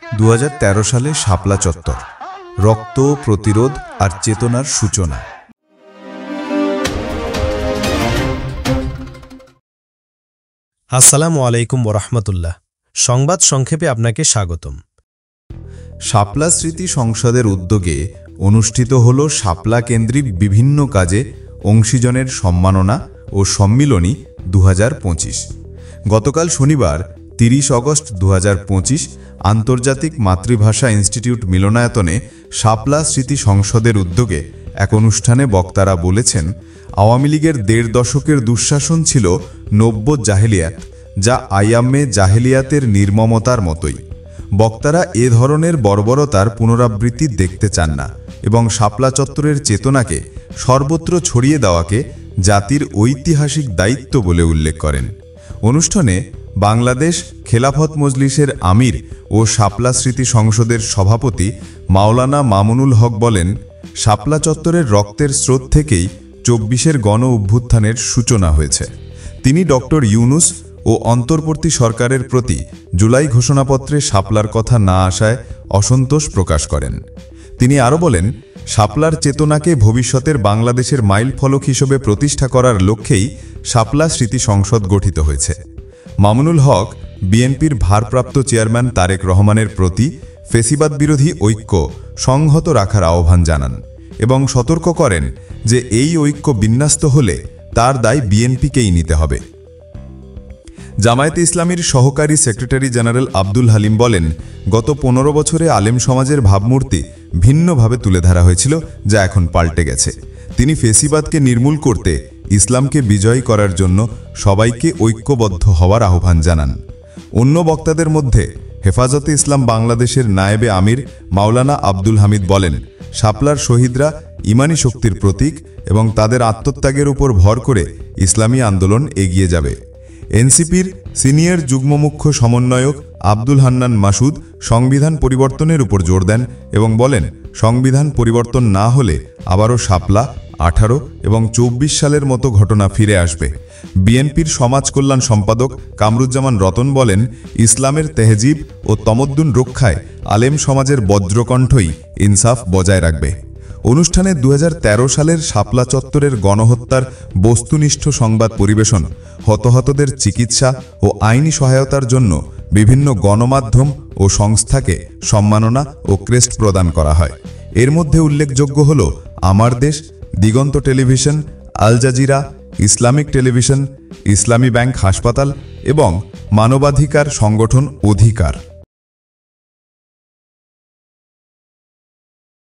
2013 সালে শাপলা চত্বর, রক্ত, প্রতিরোধ আর চেতনার সূচনা। আসসালামু আলাইকুম ওরহমতুল্লাহ। সংবাদ সংক্ষেপে আপনাকে স্বাগতম। শাপলা স্মৃতি সংসদের উদ্যোগে অনুষ্ঠিত হল শাপলা কেন্দ্রিক বিভিন্ন কাজে অংশীজনের সম্মাননা ও সম্মিলনী 2025। গতকাল শনিবার 30 অগস্ট 2025 আন্তর্জাতিক মাতৃভাষা ইনস্টিটিউট মিলনায়তনে শাপলা স্মৃতি সংসদের উদ্যোগে এক অনুষ্ঠানে বক্তারা বলেছেন, আওয়ামী লীগের 1.5 দশকের দুঃশাসন ছিল নব্য জাহেলিয়াত, যা আইয়ামে জাহেলিয়াতের নির্মমতার মতোই। বক্তারা এ ধরনের বর্বরতার পুনরাবৃত্তি দেখতে চান না এবং শাপলা চত্বরের চেতনাকে সর্বত্র ছড়িয়ে দেওয়াকে জাতির ঐতিহাসিক দায়িত্ব বলে উল্লেখ করেন। অনুষ্ঠানে বাংলাদেশ খেলাফত মজলিসের আমির ও শাপলা স্মৃতি সংসদের সভাপতি মাওলানা মামুনুল হক বলেন, শাপলা চত্বরের রক্তের স্রোত থেকেই 24-এর গণ অভ্যুত্থানের সূচনা হয়েছে। তিনি ডক্টর ইউনুস ও অন্তর্বর্তী সরকারের প্রতি জুলাই ঘোষণাপত্রে শাপলার কথা না আসায় অসন্তোষ প্রকাশ করেন। তিনি আরও বলেন, শাপলার চেতনাকে ভবিষ্যতের বাংলাদেশের মাইলফলক হিসেবে প্রতিষ্ঠা করার লক্ষ্যেই শাপলা স্মৃতি সংসদ গঠিত হয়েছে। মামুনুল হক বিএনপির ভারপ্রাপ্ত চেয়ারম্যান তারেক রহমানের প্রতি ফেসিবাদ বিরোধী ঐক্য সংহত রাখার আহ্বান জানান এবং সতর্ক করেন যে এই ঐক্য বিন্যস্ত হলে তার দায় বিএনপিকেই নিতে হবে। জামায়াতে ইসলামীর সহকারী সেক্রেটারি জেনারেল আব্দুল হালিম বলেন, গত 15 বছরে আলেম সমাজের ভাবমূর্তি ভিন্নভাবে তুলে ধরা হয়েছিল, যা এখন পাল্টে গেছে। তিনি ফেসিবাদকে নির্মূল করতে ইসলামকে বিজয়ী করার জন্য সবাইকে ঐক্যবদ্ধ হওয়ার আহ্বান জানান। অন্য বক্তাদের মধ্যে হেফাজতে ইসলাম বাংলাদেশের নায়েবে আমির মাওলানা আব্দুল হামিদ বলেন, শাপলার শহীদরা ইমানি শক্তির প্রতীক এবং তাদের আত্মত্যাগের উপর ভর করে ইসলামী আন্দোলন এগিয়ে যাবে। এনসিপির সিনিয়র যুগ্ম মুখ্য সমন্বয়ক আব্দুল হান্নান মাসুদ সংবিধান পরিবর্তনের উপর জোর দেন এবং বলেন, সংবিধান পরিবর্তন না হলে আবারও শাপলা 18 এবং 24 সালের মতো ঘটনা ফিরে আসবে। বিএনপির সমাজ কল্যাণ সম্পাদক কামরুজ্জামান রতন বলেন, ইসলামের তেহজিব ও তমদ্দুন রক্ষায় আলেম সমাজের বজ্রকণ্ঠই ইনসাফ বজায় রাখবে। অনুষ্ঠানে 2013 সালের শাপলা চত্বরের গণহত্যার বস্তুনিষ্ঠ সংবাদ পরিবেশন, হতাহতদের চিকিৎসা ও আইনি সহায়তার জন্য বিভিন্ন গণমাধ্যম ও সংস্থাকে সম্মাননা ও ক্রেস্ট প্রদান করা হয়। এর মধ্যে উল্লেখযোগ্য হল Amar Desh, Diganta television, Al Jazeera, Islamic television, Islami bank হাসপাতাল এবং মানবাধিকার সংগঠন অধিকার।